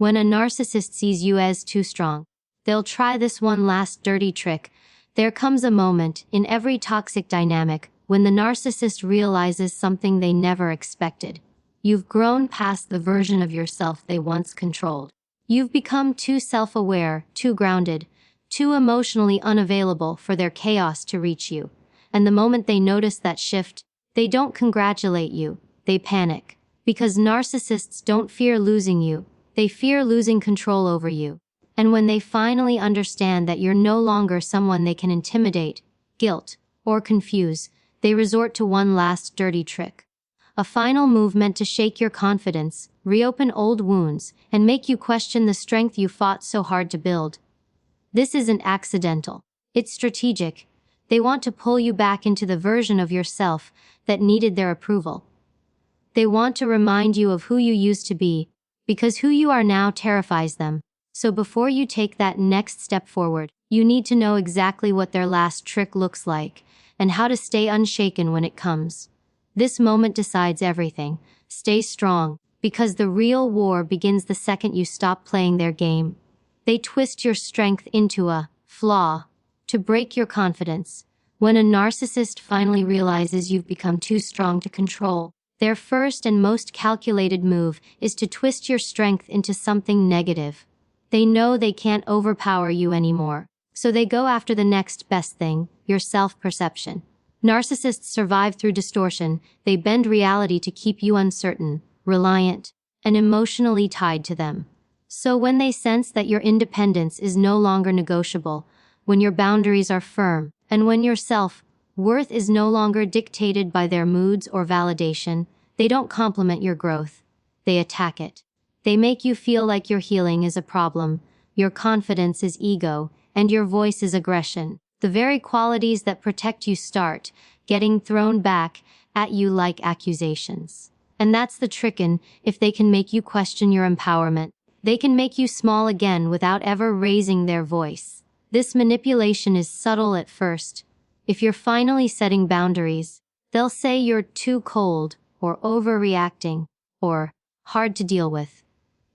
When a narcissist sees you as too strong, they'll try this one last dirty trick. There comes a moment in every toxic dynamic when the narcissist realizes something they never expected. You've grown past the version of yourself they once controlled. You've become too self-aware, too grounded, too emotionally unavailable for their chaos to reach you. And the moment they notice that shift, they don't congratulate you, they panic. Because narcissists don't fear losing you, they fear losing control over you. And when they finally understand that you're no longer someone they can intimidate, guilt, or confuse, they resort to one last dirty trick. A final move meant to shake your confidence, reopen old wounds, and make you question the strength you fought so hard to build. This isn't accidental. It's strategic. They want to pull you back into the version of yourself that needed their approval. They want to remind you of who you used to be, because who you are now terrifies them. So before you take that next step forward, you need to know exactly what their last trick looks like and how to stay unshaken when it comes. This moment decides everything. Stay strong, because the real war begins the second you stop playing their game. They twist your strength into a flaw to break your confidence. When a narcissist finally realizes you've become too strong to control, their first and most calculated move is to twist your strength into something negative. They know they can't overpower you anymore, so they go after the next best thing, your self-perception. Narcissists survive through distortion. They bend reality to keep you uncertain, reliant, and emotionally tied to them. So when they sense that your independence is no longer negotiable, when your boundaries are firm, and when your self-worth is no longer dictated by their moods or validation, they don't compliment your growth. They attack it. They make you feel like your healing is a problem, your confidence is ego, and your voice is aggression. The very qualities that protect you start getting thrown back at you like accusations. And that's the trickin'. If they can make you question your empowerment, they can make you small again without ever raising their voice. This manipulation is subtle at first. If you're finally setting boundaries, they'll say you're too cold, or overreacting, or hard to deal with.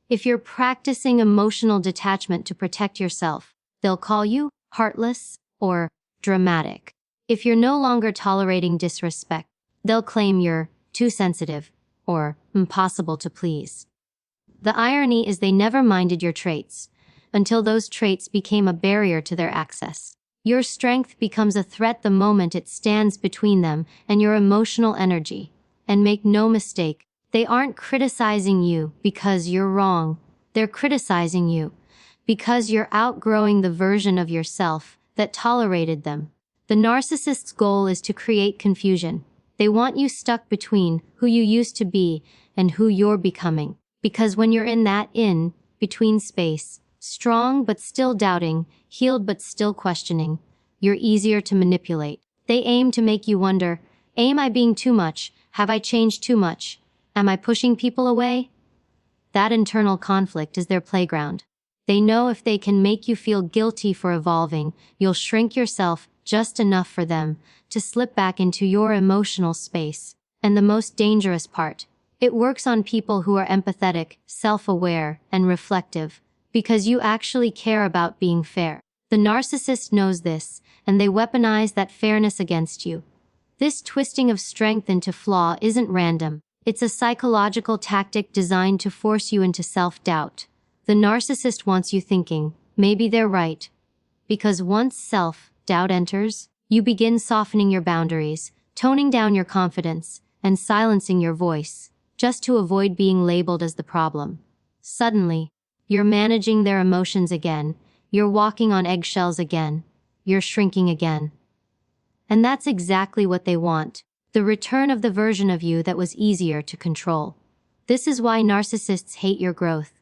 If you're practicing emotional detachment to protect yourself, they'll call you heartless or dramatic. If you're no longer tolerating disrespect, they'll claim you're too sensitive or impossible to please. The irony is they never minded your traits until those traits became a barrier to their access. Your strength becomes a threat the moment it stands between them and your emotional energy. And make no mistake, they aren't criticizing you because you're wrong. They're criticizing you because you're outgrowing the version of yourself that tolerated them. The narcissist's goal is to create confusion. They want you stuck between who you used to be and who you're becoming. Because when you're in that in-between space, strong but still doubting, healed but still questioning, you're easier to manipulate. They aim to make you wonder, am I being too much? Have I changed too much? Am I pushing people away? That internal conflict is their playground. They know if they can make you feel guilty for evolving, you'll shrink yourself just enough for them to slip back into your emotional space. And the most dangerous part, it works on people who are empathetic, self-aware, and reflective, because you actually care about being fair. The narcissist knows this, and they weaponize that fairness against you. This twisting of strength into flaw isn't random. It's a psychological tactic designed to force you into self-doubt. The narcissist wants you thinking, maybe they're right. Because once self-doubt enters, you begin softening your boundaries, toning down your confidence, and silencing your voice, just to avoid being labeled as the problem. Suddenly, you're managing their emotions again, you're walking on eggshells again, you're shrinking again. And that's exactly what they want, the return of the version of you that was easier to control. This is why narcissists hate your growth.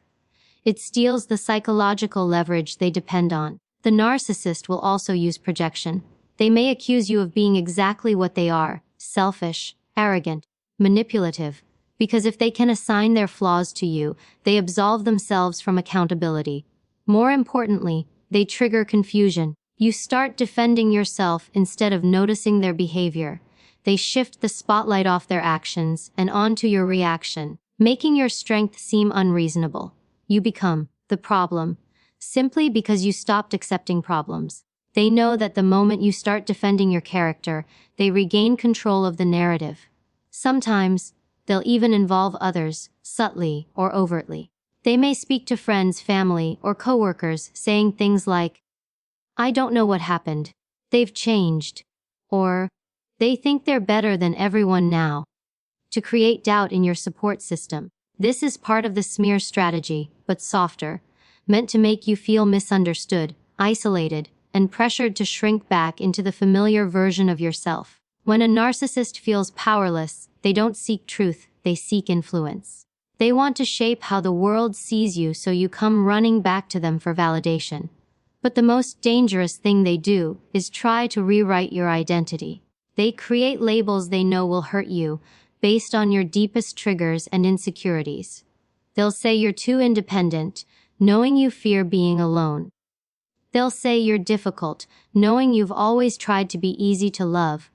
It steals the psychological leverage they depend on. The narcissist will also use projection. They may accuse you of being exactly what they are, selfish, arrogant, manipulative, because if they can assign their flaws to you, they absolve themselves from accountability. More importantly, they trigger confusion. You start defending yourself instead of noticing their behavior. They shift the spotlight off their actions and onto your reaction, making your strength seem unreasonable. You become the problem, simply because you stopped accepting problems. They know that the moment you start defending your character, they regain control of the narrative. Sometimes, they'll even involve others, subtly or overtly. They may speak to friends, family, or coworkers, saying things like, "I don't know what happened. They've changed." Or, "They think they're better than everyone now," to create doubt in your support system. This is part of the smear strategy, but softer, meant to make you feel misunderstood, isolated, and pressured to shrink back into the familiar version of yourself. When a narcissist feels powerless, they don't seek truth, they seek influence. They want to shape how the world sees you, so you come running back to them for validation. But the most dangerous thing they do is try to rewrite your identity. They create labels they know will hurt you, based on your deepest triggers and insecurities. They'll say you're too independent, knowing you fear being alone. They'll say you're difficult, knowing you've always tried to be easy to love.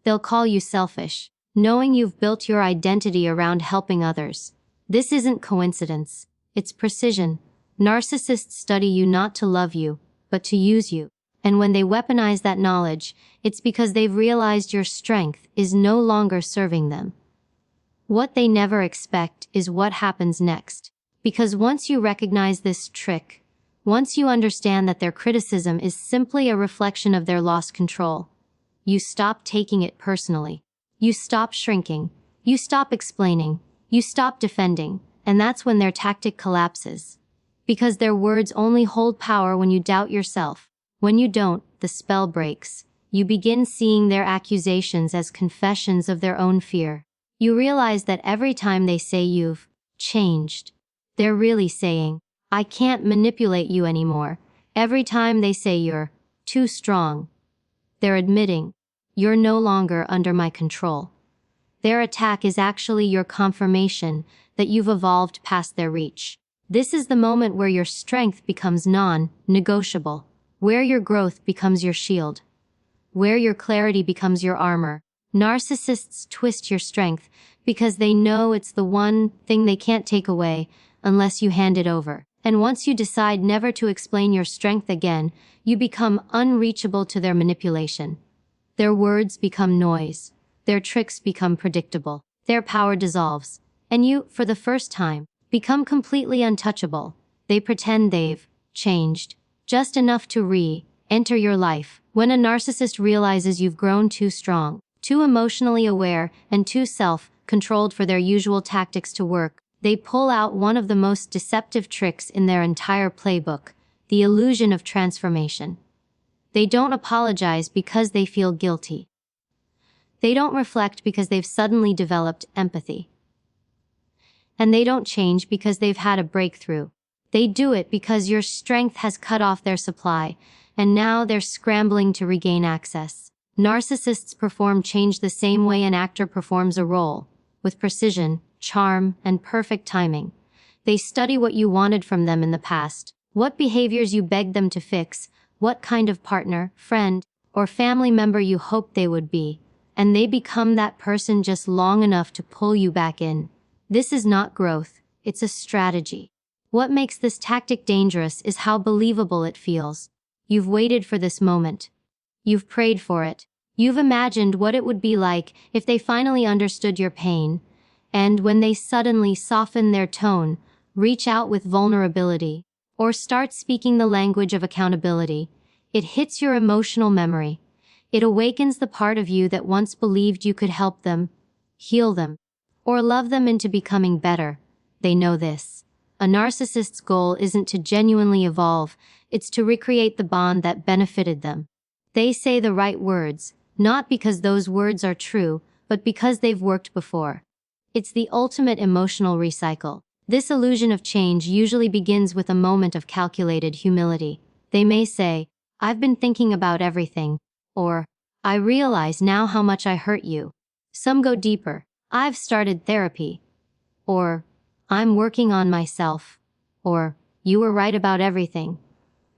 They'll call you selfish, knowing you've built your identity around helping others. This isn't coincidence, it's precision. Narcissists study you not to love you, but to use you. And when they weaponize that knowledge, it's because they've realized your strength is no longer serving them. What they never expect is what happens next. Because once you recognize this trick, once you understand that their criticism is simply a reflection of their lost control, you stop taking it personally. You stop shrinking. You stop explaining. You stop defending. And that's when their tactic collapses. Because their words only hold power when you doubt yourself. When you don't, the spell breaks. You begin seeing their accusations as confessions of their own fear. You realize that every time they say you've changed, they're really saying, "I can't manipulate you anymore." Every time they say you're too strong, they're admitting, "You're no longer under my control." Their attack is actually your confirmation that you've evolved past their reach. This is the moment where your strength becomes non-negotiable, where your growth becomes your shield, where your clarity becomes your armor. Narcissists twist your strength because they know it's the one thing they can't take away unless you hand it over. And once you decide never to explain your strength again, you become unreachable to their manipulation. Their words become noise. Their tricks become predictable. Their power dissolves. And you, for the first time, become completely untouchable. They pretend they've changed just enough to re-enter your life. When a narcissist realizes you've grown too strong, too emotionally aware, and too self-controlled for their usual tactics to work, they pull out one of the most deceptive tricks in their entire playbook, the illusion of transformation. They don't apologize because they feel guilty. They don't reflect because they've suddenly developed empathy. And they don't change because they've had a breakthrough. They do it because your strength has cut off their supply, and now they're scrambling to regain access. Narcissists perform change the same way an actor performs a role, with precision, charm, and perfect timing. They study what you wanted from them in the past, what behaviors you begged them to fix, what kind of partner, friend, or family member you hoped they would be, and they become that person just long enough to pull you back in. This is not growth, it's a strategy. What makes this tactic dangerous is how believable it feels. You've waited for this moment. You've prayed for it. You've imagined what it would be like if they finally understood your pain, and when they suddenly soften their tone, reach out with vulnerability, or start speaking the language of accountability, it hits your emotional memory. It awakens the part of you that once believed you could help them, heal them, or love them into becoming better. They know this. A narcissist's goal isn't to genuinely evolve, it's to recreate the bond that benefited them. They say the right words, not because those words are true, but because they've worked before. It's the ultimate emotional recycle. This illusion of change usually begins with a moment of calculated humility. They may say, "I've been thinking about everything," or, "I realize now how much I hurt you." Some go deeper. "I've started therapy," or, "I'm working on myself," or, "You were right about everything."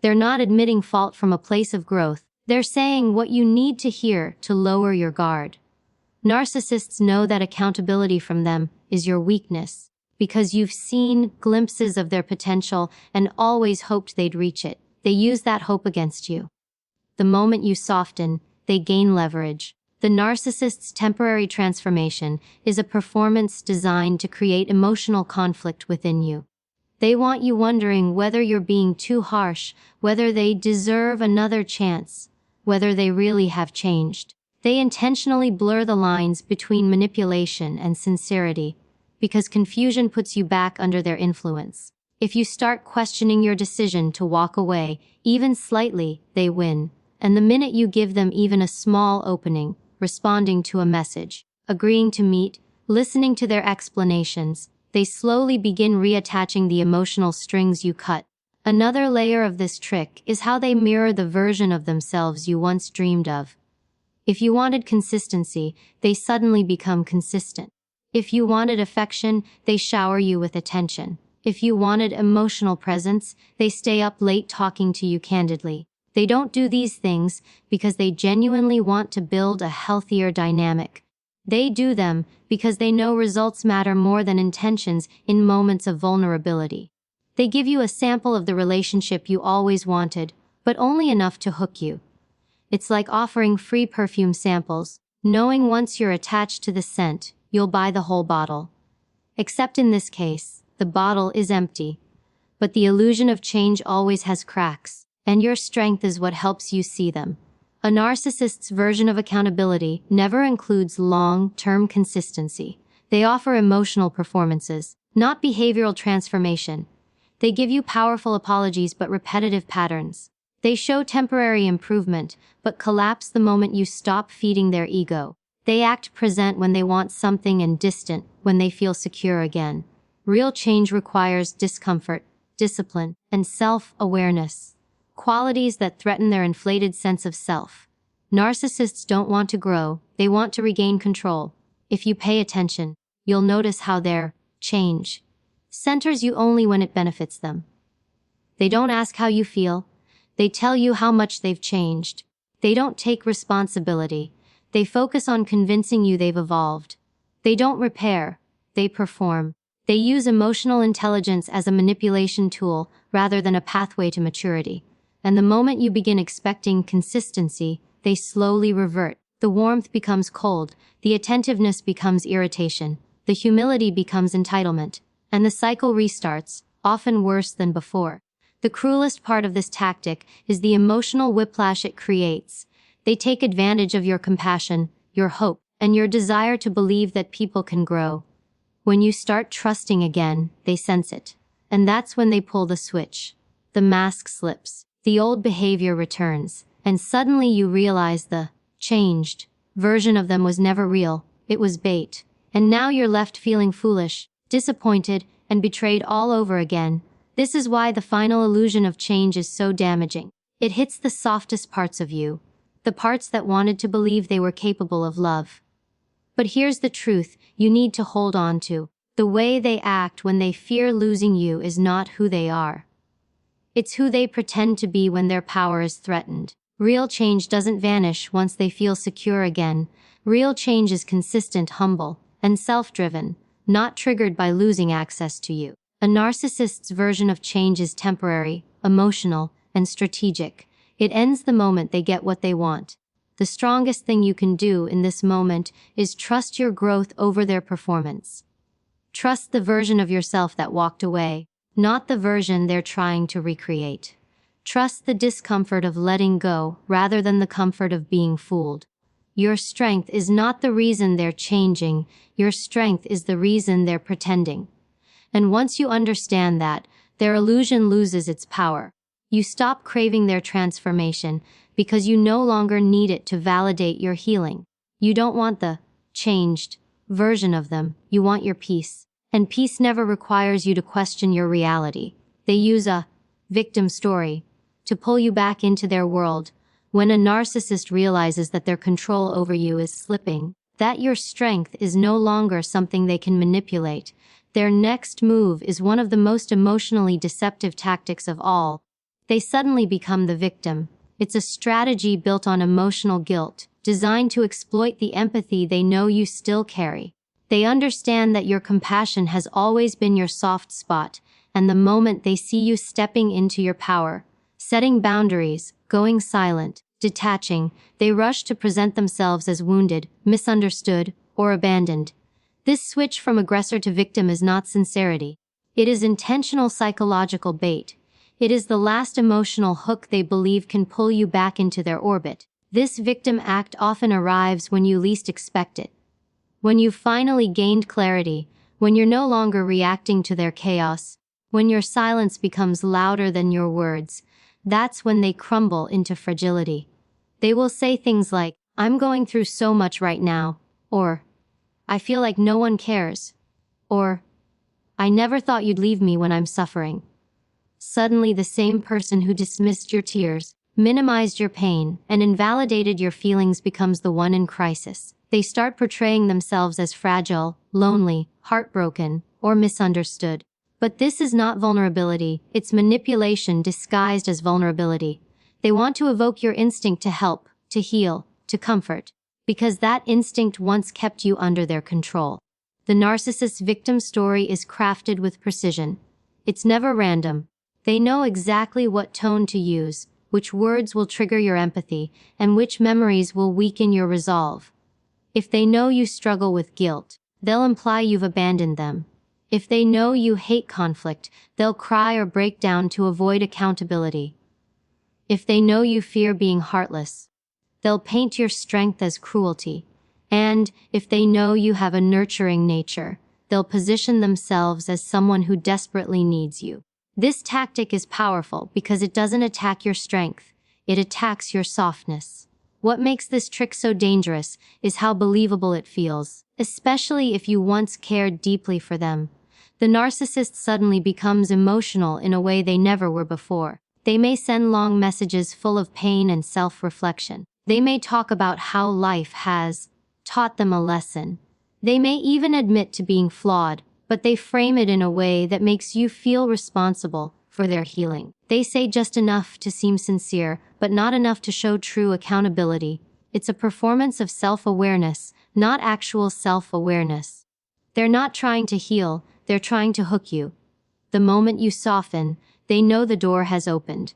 They're not admitting fault from a place of growth. They're saying what you need to hear to lower your guard. Narcissists know that accountability from them is your weakness. because you've seen glimpses of their potential and always hoped they'd reach it. They use that hope against you. The moment you soften, they gain leverage. The narcissist's temporary transformation is a performance designed to create emotional conflict within you. They want you wondering whether you're being too harsh, whether they deserve another chance, whether they really have changed. They intentionally blur the lines between manipulation and sincerity, because confusion puts you back under their influence. If you start questioning your decision to walk away, even slightly, they win. And the minute you give them even a small opening, responding to a message, agreeing to meet, listening to their explanations, they slowly begin reattaching the emotional strings you cut. Another layer of this trick is how they mirror the version of themselves you once dreamed of. If you wanted consistency, they suddenly become consistent. If you wanted affection, they shower you with attention. If you wanted emotional presence, they stay up late talking to you candidly. They don't do these things because they genuinely want to build a healthier dynamic. They do them because they know results matter more than intentions in moments of vulnerability. They give you a sample of the relationship you always wanted, but only enough to hook you. It's like offering free perfume samples, knowing once you're attached to the scent, you'll buy the whole bottle. Except in this case, the bottle is empty. But the illusion of change always has cracks, and your strength is what helps you see them. A narcissist's version of accountability never includes long-term consistency. They offer emotional performances, not behavioral transformation. They give you powerful apologies but repetitive patterns. They show temporary improvement, but collapse the moment you stop feeding their ego. They act present when they want something and distant when they feel secure again. Real change requires discomfort, discipline, and self-awareness, qualities that threaten their inflated sense of self. Narcissists don't want to grow, they want to regain control. If you pay attention, you'll notice how their change centers you only when it benefits them. They don't ask how you feel. They tell you how much they've changed. They don't take responsibility. They focus on convincing you they've evolved. They don't repair. They perform. They use emotional intelligence as a manipulation tool rather than a pathway to maturity. And the moment you begin expecting consistency, they slowly revert. The warmth becomes cold. The attentiveness becomes irritation. The humility becomes entitlement. And the cycle restarts, often worse than before. The cruelest part of this tactic is the emotional whiplash it creates. They take advantage of your compassion, your hope, and your desire to believe that people can grow. When you start trusting again, they sense it. And that's when they pull the switch. The mask slips. The old behavior returns. And suddenly you realize the changed version of them was never real. It was bait. And now you're left feeling foolish, disappointed, and betrayed all over again. This is why the final illusion of change is so damaging. It hits the softest parts of you, the parts that wanted to believe they were capable of love. But here's the truth you need to hold on to. The way they act when they fear losing you is not who they are. It's who they pretend to be when their power is threatened. Real change doesn't vanish once they feel secure again. Real change is consistent, humble, and self-driven, not triggered by losing access to you. A narcissist's version of change is temporary, emotional, and strategic. It ends the moment they get what they want. The strongest thing you can do in this moment is trust your growth over their performance. Trust the version of yourself that walked away, not the version they're trying to recreate. Trust the discomfort of letting go rather than the comfort of being fooled. Your strength is not the reason they're changing. Your strength is the reason they're pretending. And once you understand that, their illusion loses its power. You stop craving their transformation because you no longer need it to validate your healing. You don't want the changed version of them. You want your peace. And peace never requires you to question your reality. They use a victim story to pull you back into their world. When a narcissist realizes that their control over you is slipping, that your strength is no longer something they can manipulate, their next move is one of the most emotionally deceptive tactics of all. They suddenly become the victim. It's a strategy built on emotional guilt, designed to exploit the empathy they know you still carry. They understand that your compassion has always been your soft spot, and the moment they see you stepping into your power, setting boundaries, going silent, detaching, they rush to present themselves as wounded, misunderstood, or abandoned. This switch from aggressor to victim is not sincerity. It is intentional psychological bait. It is the last emotional hook they believe can pull you back into their orbit. This victim act often arrives when you least expect it. When you've finally gained clarity, when you're no longer reacting to their chaos, when your silence becomes louder than your words, that's when they crumble into fragility. They will say things like, "I'm going through so much right now," or, "I feel like no one cares," or, "I never thought you'd leave me when I'm suffering." Suddenly the same person who dismissed your tears, minimized your pain, and invalidated your feelings becomes the one in crisis. They start portraying themselves as fragile, lonely, heartbroken, or misunderstood. But this is not vulnerability, it's manipulation disguised as vulnerability. They want to evoke your instinct to help, to heal, to comfort, because that instinct once kept you under their control. The narcissist's victim story is crafted with precision. It's never random. They know exactly what tone to use, which words will trigger your empathy, and which memories will weaken your resolve. If they know you struggle with guilt, they'll imply you've abandoned them. If they know you hate conflict, they'll cry or break down to avoid accountability. If they know you fear being heartless, they'll paint your strength as cruelty. And if they know you have a nurturing nature, they'll position themselves as someone who desperately needs you. This tactic is powerful because it doesn't attack your strength, it attacks your softness. What makes this trick so dangerous is how believable it feels, especially if you once cared deeply for them. The narcissist suddenly becomes emotional in a way they never were before. They may send long messages full of pain and self-reflection. They may talk about how life has taught them a lesson. They may even admit to being flawed, but they frame it in a way that makes you feel responsible for their healing. They say just enough to seem sincere, but not enough to show true accountability. It's a performance of self-awareness, not actual self-awareness. They're not trying to heal, they're trying to hook you. The moment you soften, they know the door has opened.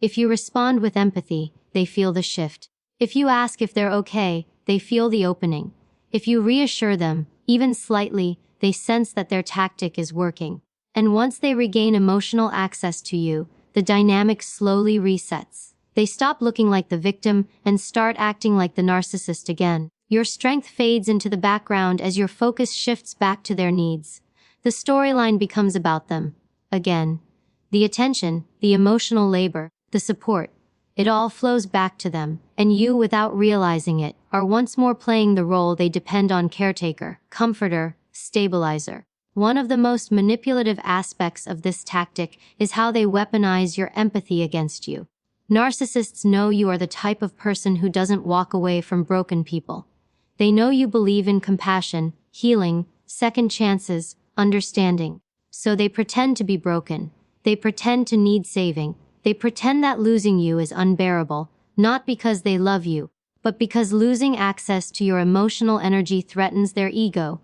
If you respond with empathy, they feel the shift. If you ask if they're okay, they feel the opening. If you reassure them, even slightly, they sense that their tactic is working. And once they regain emotional access to you, the dynamic slowly resets. They stop looking like the victim and start acting like the narcissist again. Your strength fades into the background as your focus shifts back to their needs. The storyline becomes about them. Again. The attention, the emotional labor, the support. It all flows back to them, and you, without realizing it, are once more playing the role they depend on: caretaker, comforter, stabilizer. One of the most manipulative aspects of this tactic is how they weaponize your empathy against you. Narcissists know you are the type of person who doesn't walk away from broken people. They know you believe in compassion, healing, second chances, understanding. So they pretend to be broken. They pretend to need saving. They pretend that losing you is unbearable, not because they love you, but because losing access to your emotional energy threatens their ego.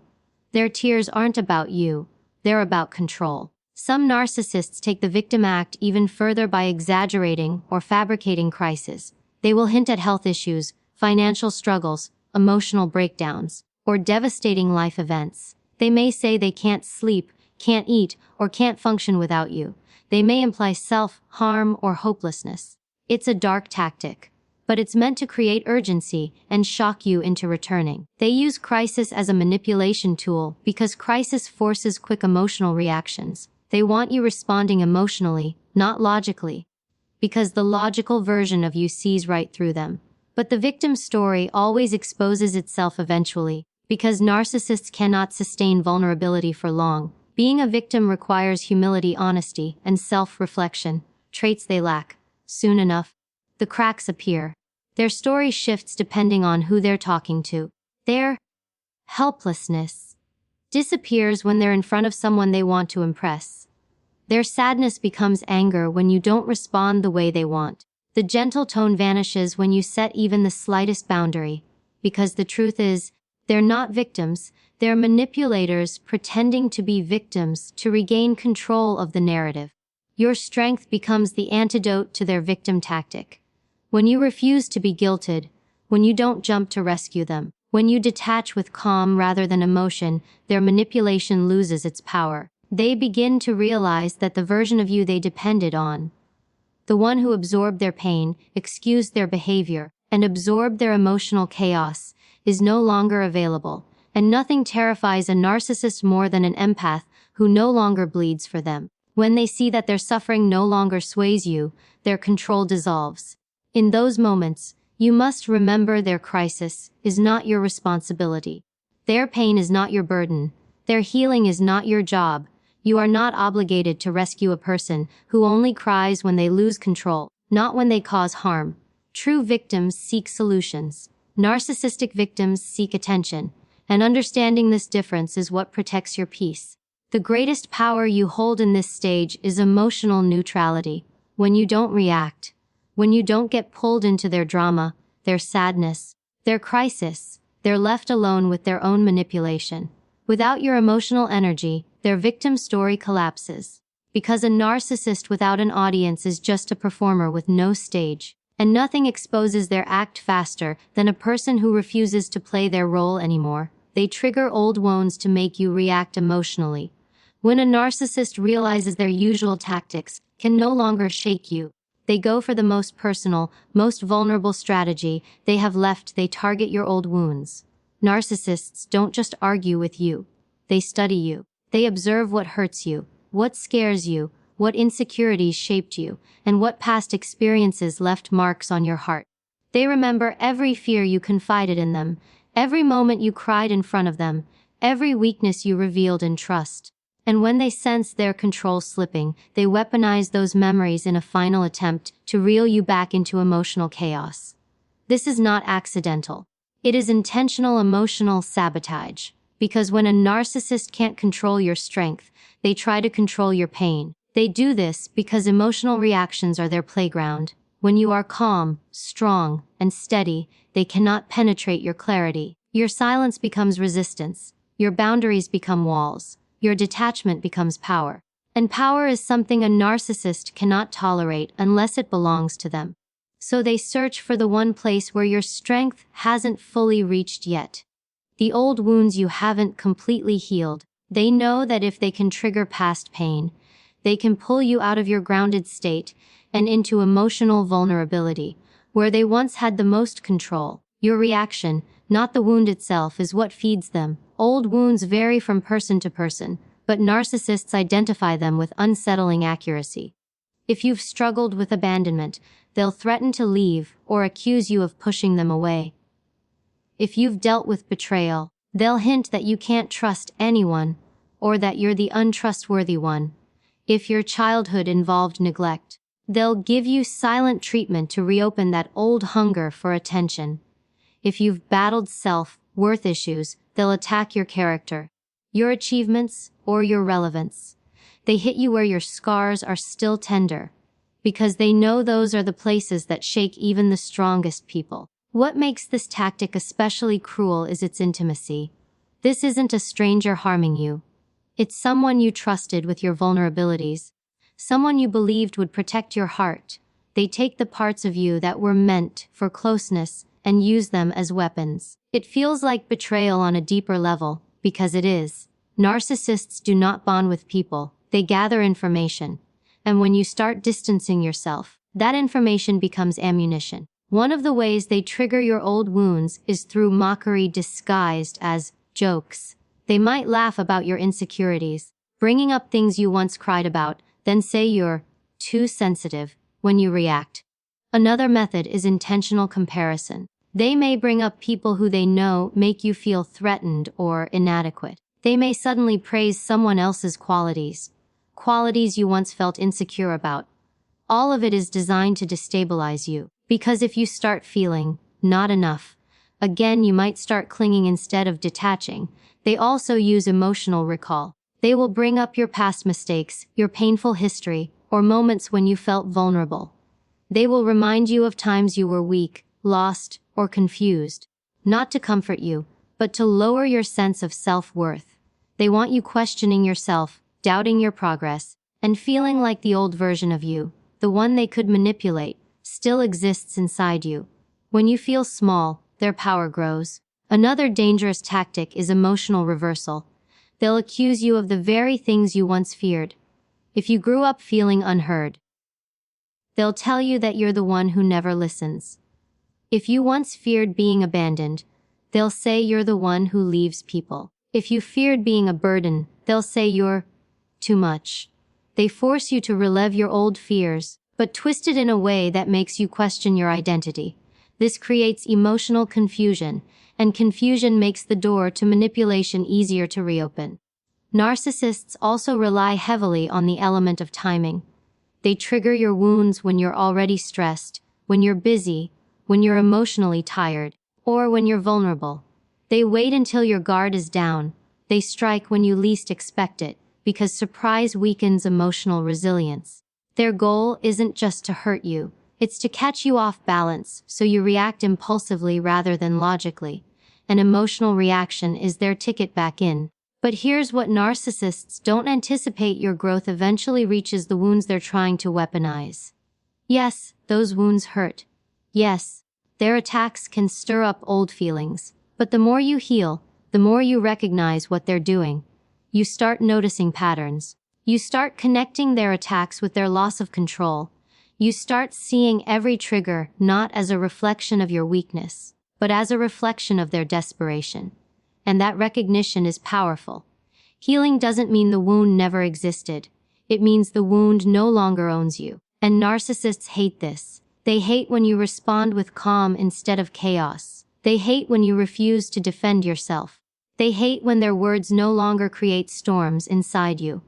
Their tears aren't about you, they're about control. Some narcissists take the victim act even further by exaggerating or fabricating crises. They will hint at health issues, financial struggles, emotional breakdowns, or devastating life events. They may say they can't sleep, can't eat, or can't function without you. They may imply self-harm or hopelessness. It's a dark tactic, but it's meant to create urgency and shock you into returning. They use crisis as a manipulation tool because crisis forces quick emotional reactions. They want you responding emotionally, not logically, because the logical version of you sees right through them. But the victim's story always exposes itself eventually, because narcissists cannot sustain vulnerability for long. Being a victim requires humility, honesty, and self-reflection, traits they lack. Soon enough, the cracks appear. Their story shifts depending on who they're talking to. Their helplessness disappears when they're in front of someone they want to impress. Their sadness becomes anger when you don't respond the way they want. The gentle tone vanishes when you set even the slightest boundary, because the truth is, They're not victims, they're manipulators pretending to be victims to regain control of the narrative. Your strength becomes the antidote to their victim tactic. When you refuse to be guilted, when you don't jump to rescue them, when you detach with calm rather than emotion, their manipulation loses its power. They begin to realize that the version of you they depended on, the one who absorbed their pain, excused their behavior, and absorbed their emotional chaos, is no longer available, and nothing terrifies a narcissist more than an empath who no longer bleeds for them. When they see that their suffering no longer sways you, their control dissolves. In those moments, you must remember their crisis is not your responsibility. Their pain is not your burden. Their healing is not your job. You are not obligated to rescue a person who only cries when they lose control, not when they cause harm. True victims seek solutions. Narcissistic victims seek attention. And understanding this difference is what protects your peace. The greatest power you hold in this stage is emotional neutrality. When you don't react, when you don't get pulled into their drama, their sadness, their crisis, they're left alone with their own manipulation. Without your emotional energy, their victim story collapses. Because a narcissist without an audience is just a performer with no stage, and nothing exposes their act faster than a person who refuses to play their role anymore. They trigger old wounds to make you react emotionally. When a narcissist realizes their usual tactics can no longer shake you, they go for the most personal, most vulnerable strategy they have left. They target your old wounds. Narcissists don't just argue with you. They study you. They observe what hurts you, what scares you, what insecurities shaped you, and what past experiences left marks on your heart. They remember every fear you confided in them, every moment you cried in front of them, every weakness you revealed in trust. And when they sense their control slipping, they weaponize those memories in a final attempt to reel you back into emotional chaos. This is not accidental. It is intentional emotional sabotage. Because when a narcissist can't control your strength, they try to control your pain. They do this because emotional reactions are their playground. When you are calm, strong, and steady, they cannot penetrate your clarity. Your silence becomes resistance. Your boundaries become walls. Your detachment becomes power. And power is something a narcissist cannot tolerate unless it belongs to them. So they search for the one place where your strength hasn't fully reached yet. The old wounds you haven't completely healed. They know that if they can trigger past pain, they can pull you out of your grounded state and into emotional vulnerability, where they once had the most control. Your reaction, not the wound itself, is what feeds them. Old wounds vary from person to person, but narcissists identify them with unsettling accuracy. If you've struggled with abandonment, they'll threaten to leave or accuse you of pushing them away. If you've dealt with betrayal, they'll hint that you can't trust anyone or that you're the untrustworthy one. If your childhood involved neglect, they'll give you silent treatment to reopen that old hunger for attention. If you've battled self-worth issues, they'll attack your character, your achievements, or your relevance. They hit you where your scars are still tender, because they know those are the places that shake even the strongest people. What makes this tactic especially cruel is its intimacy. This isn't a stranger harming you. It's someone you trusted with your vulnerabilities, someone you believed would protect your heart. They take the parts of you that were meant for closeness and use them as weapons. It feels like betrayal on a deeper level, because it is. Narcissists do not bond with people, they gather information. And when you start distancing yourself, that information becomes ammunition. One of the ways they trigger your old wounds is through mockery disguised as jokes. They might laugh about your insecurities, bringing up things you once cried about, then say you're too sensitive when you react. Another method is intentional comparison. They may bring up people who they know make you feel threatened or inadequate. They may suddenly praise someone else's qualities you once felt insecure about. All of it is designed to destabilize you, because if you start feeling not enough, again you might start clinging instead of detaching. They also use emotional recall. They will bring up your past mistakes, your painful history, or moments when you felt vulnerable. They will remind you of times you were weak, lost, or confused, not to comfort you, but to lower your sense of self-worth. They want you questioning yourself, doubting your progress, and feeling like the old version of you, the one they could manipulate, still exists inside you. When you feel small, their power grows. Another dangerous tactic is emotional reversal. They'll accuse you of the very things you once feared. If you grew up feeling unheard, they'll tell you that you're the one who never listens. If you once feared being abandoned, they'll say you're the one who leaves people. If you feared being a burden, they'll say you're too much. They force you to relive your old fears, but twist it in a way that makes you question your identity. This creates emotional confusion, and confusion makes the door to manipulation easier to reopen. Narcissists also rely heavily on the element of timing. They trigger your wounds when you're already stressed, when you're busy, when you're emotionally tired, or when you're vulnerable. They wait until your guard is down. They strike when you least expect it, because surprise weakens emotional resilience. Their goal isn't just to hurt you, it's to catch you off balance so you react impulsively rather than logically. An emotional reaction is their ticket back in. But here's what narcissists don't anticipate: your growth eventually reaches the wounds they're trying to weaponize. Yes, those wounds hurt. Yes, their attacks can stir up old feelings. But the more you heal, the more you recognize what they're doing. You start noticing patterns. You start connecting their attacks with their loss of control. You start seeing every trigger not as a reflection of your weakness, but as a reflection of their desperation. And that recognition is powerful. Healing doesn't mean the wound never existed. It means the wound no longer owns you. And narcissists hate this. They hate when you respond with calm instead of chaos. They hate when you refuse to defend yourself. They hate when their words no longer create storms inside you.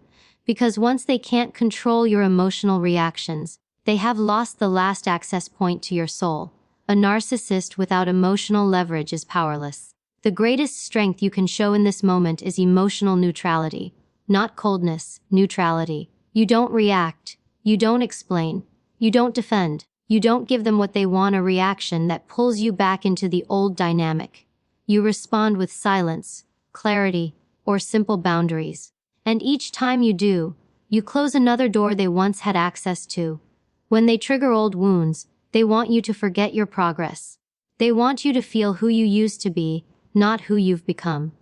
Because once they can't control your emotional reactions, they have lost the last access point to your soul. A narcissist without emotional leverage is powerless. The greatest strength you can show in this moment is emotional neutrality. Not coldness, neutrality. You don't react. You don't explain. You don't defend. You don't give them what they want, a reaction that pulls you back into the old dynamic. You respond with silence, clarity, or simple boundaries. And each time you do, you close another door they once had access to. When they trigger old wounds, they want you to forget your progress. They want you to feel who you used to be, not who you've become.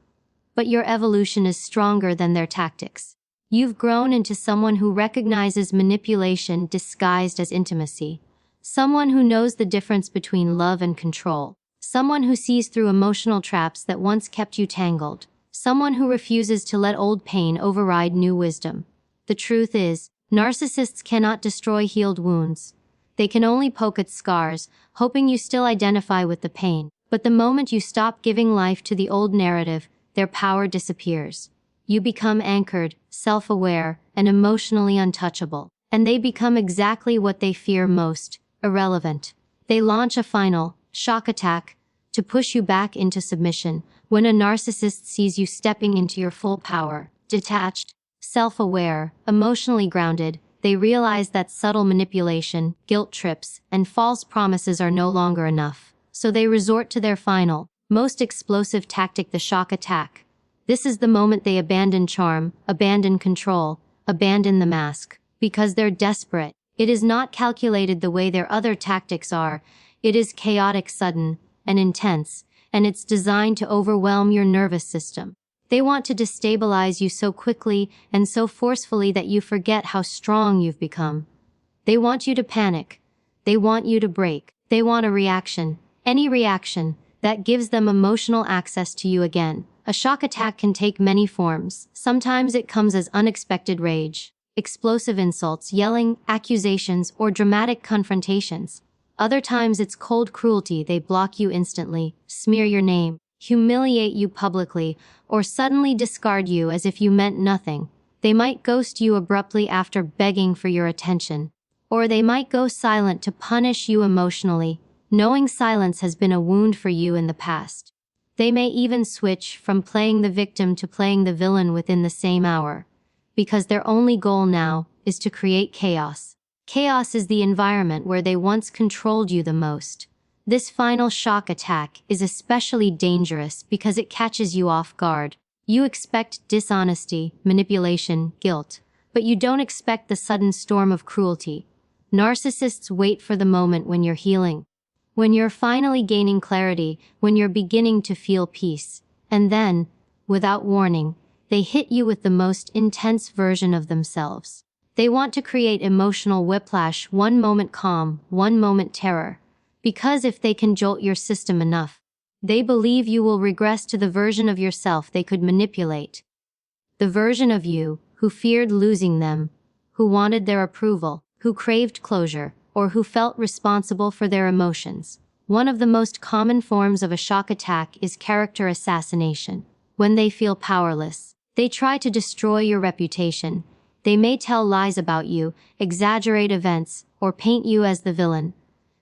But your evolution is stronger than their tactics. You've grown into someone who recognizes manipulation disguised as intimacy. Someone who knows the difference between love and control. Someone who sees through emotional traps that once kept you tangled. Someone who refuses to let old pain override new wisdom. The truth is, narcissists cannot destroy healed wounds. They can only poke at scars, hoping you still identify with the pain. But the moment you stop giving life to the old narrative, their power disappears. You become anchored, self-aware, and emotionally untouchable. And they become exactly what they fear most: irrelevant. They launch a final, shock attack to push you back into submission. When a narcissist sees you stepping into your full power, detached, self-aware, emotionally grounded, they realize that subtle manipulation, guilt trips, and false promises are no longer enough. So they resort to their final, most explosive tactic: the shock attack. This is the moment they abandon charm, abandon control, abandon the mask. Because they're desperate. It is not calculated the way their other tactics are. It is chaotic, sudden, and intense, and it's designed to overwhelm your nervous system. They want to destabilize you so quickly and so forcefully that you forget how strong you've become. They want you to panic. They want you to break. They want a reaction, any reaction, that gives them emotional access to you again. A shock attack can take many forms. Sometimes it comes as unexpected rage, explosive insults, yelling, accusations, or dramatic confrontations. Other times it's cold cruelty. They block you instantly, smear your name, humiliate you publicly, or suddenly discard you as if you meant nothing. They might ghost you abruptly after begging for your attention. Or they might go silent to punish you emotionally, knowing silence has been a wound for you in the past. They may even switch from playing the victim to playing the villain within the same hour. Because their only goal now is to create chaos. Chaos is the environment where they once controlled you the most. This final shock attack is especially dangerous because it catches you off guard. You expect dishonesty, manipulation, guilt, but you don't expect the sudden storm of cruelty. Narcissists wait for the moment when you're healing, when you're finally gaining clarity, when you're beginning to feel peace. And then, without warning, they hit you with the most intense version of themselves. They want to create emotional whiplash, one moment calm, one moment terror. Because if they can jolt your system enough, they believe you will regress to the version of yourself they could manipulate. The version of you who feared losing them, who wanted their approval, who craved closure, or who felt responsible for their emotions. One of the most common forms of a shock attack is character assassination. When they feel powerless, they try to destroy your reputation. They may tell lies about you, exaggerate events, or paint you as the villain.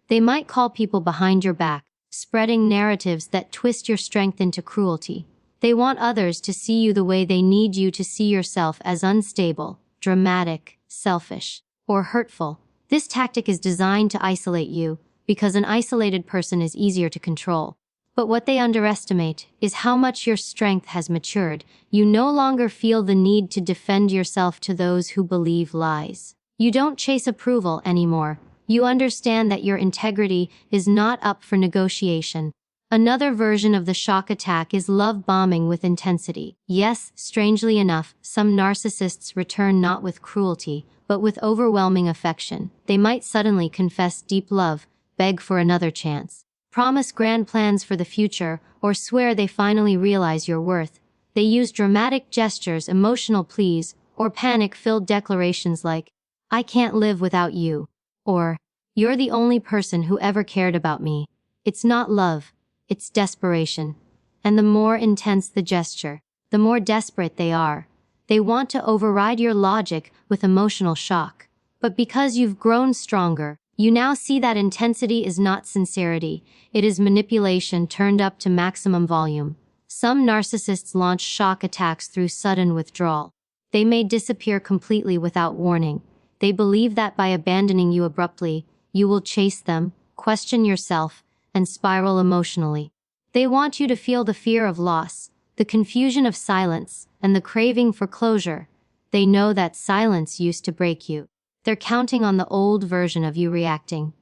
They might call people behind your back, spreading narratives that twist your strength into cruelty. They want others to see you the way they need you to see yourself, as unstable, dramatic, selfish, or hurtful. This tactic is designed to isolate you, because an isolated person is easier to control. But what they underestimate is how much your strength has matured. You no longer feel the need to defend yourself to those who believe lies. You don't chase approval anymore. You understand that your integrity is not up for negotiation. Another version of the shock attack is love bombing with intensity. Yes, strangely enough, some narcissists return not with cruelty, but with overwhelming affection. They might suddenly confess deep love, beg for another chance, promise grand plans for the future, or swear they finally realize your worth. They use dramatic gestures, emotional pleas, or panic-filled declarations like, "I can't live without you," or, "You're the only person who ever cared about me." It's not love, it's desperation. And the more intense the gesture, the more desperate they are. They want to override your logic with emotional shock. But because you've grown stronger, you now see that intensity is not sincerity, it is manipulation turned up to maximum volume. Some narcissists launch shock attacks through sudden withdrawal. They may disappear completely without warning. They believe that by abandoning you abruptly, you will chase them, question yourself, and spiral emotionally. They want you to feel the fear of loss, the confusion of silence, and the craving for closure. They know that silence used to break you. They're counting on the old version of you reacting.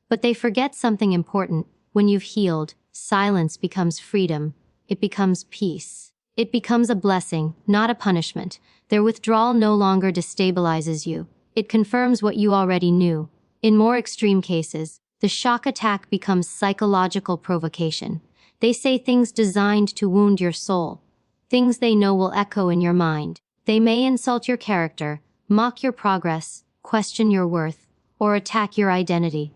But they forget something important. When you've healed, silence becomes freedom. It becomes peace. It becomes a blessing, not a punishment. Their withdrawal no longer destabilizes you. It confirms what you already knew. In more extreme cases, the shock attack becomes psychological provocation. They say things designed to wound your soul, things they know will echo in your mind. They may insult your character, mock your progress, question your worth, or attack your identity.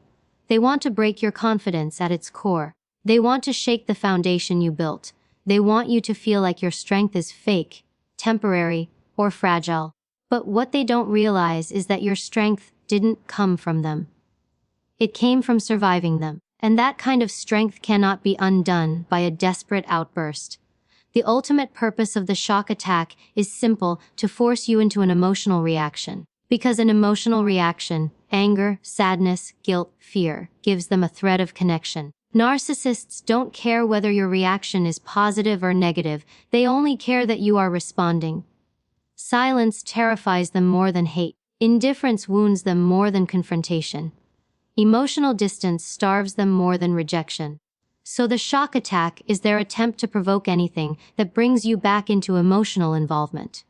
They want to break your confidence at its core. They want to shake the foundation you built. They want you to feel like your strength is fake, temporary, or fragile. But what they don't realize is that your strength didn't come from them. It came from surviving them. And that kind of strength cannot be undone by a desperate outburst. The ultimate purpose of the shock attack is simple: to force you into an emotional reaction. Because an emotional reaction, anger, sadness, guilt, fear, gives them a thread of connection. Narcissists don't care whether your reaction is positive or negative, they only care that you are responding. Silence terrifies them more than hate. Indifference wounds them more than confrontation. Emotional distance starves them more than rejection. So the shock attack is their attempt to provoke anything that brings you back into emotional involvement.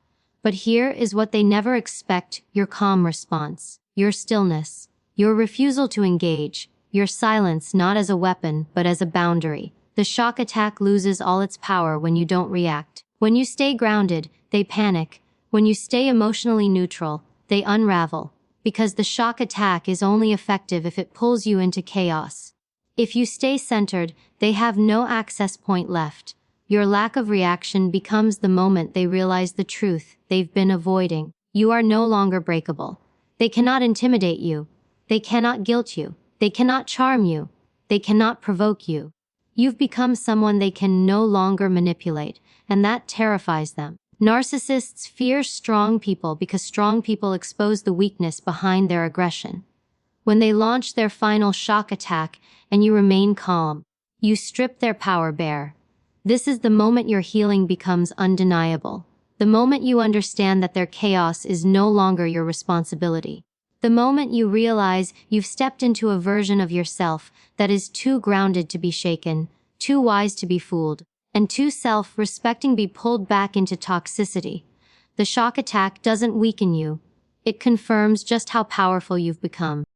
But here is what they never expect: your calm response, your stillness, your refusal to engage, your silence not as a weapon but as a boundary. The shock attack loses all its power when you don't react. When you stay grounded, they panic. When you stay emotionally neutral, they unravel. Because the shock attack is only effective if it pulls you into chaos. If you stay centered, they have no access point left. Your lack of reaction becomes the moment they realize the truth they've been avoiding. You are no longer breakable. They cannot intimidate you. They cannot guilt you. They cannot charm you. They cannot provoke you. You've become someone they can no longer manipulate, and that terrifies them. Narcissists fear strong people because strong people expose the weakness behind their aggression. When they launch their final shock attack and you remain calm, you strip their power bare. This is the moment your healing becomes undeniable. The moment you understand that their chaos is no longer your responsibility. The moment you realize you've stepped into a version of yourself that is too grounded to be shaken, too wise to be fooled, and too self-respecting to be pulled back into toxicity. The shock attack doesn't weaken you. It confirms just how powerful you've become.